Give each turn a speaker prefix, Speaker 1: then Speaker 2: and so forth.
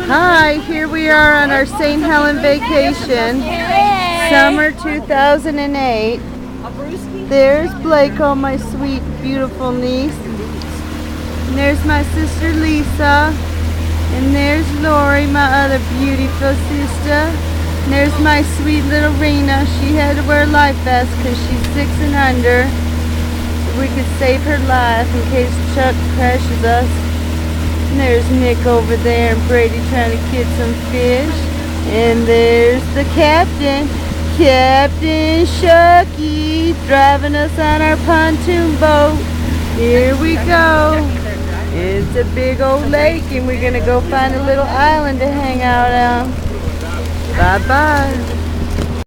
Speaker 1: Hi, here we are on our St. Helen vacation, summer 2008. There's Blake, oh my sweet, beautiful niece. And there's my sister Lisa. And there's Lori, my other beautiful sister. And there's my sweet little Rena. She had to wear a life vest because she's 6 and under. So we could save her life in case Chuck crashes us. And there's Nick over there and Brady trying to get some fish. And there's the captain, Captain Shucky, driving us on our pontoon boat. Here we go. It's a big old lake and we're going to go find a little island to hang out on. Bye-bye.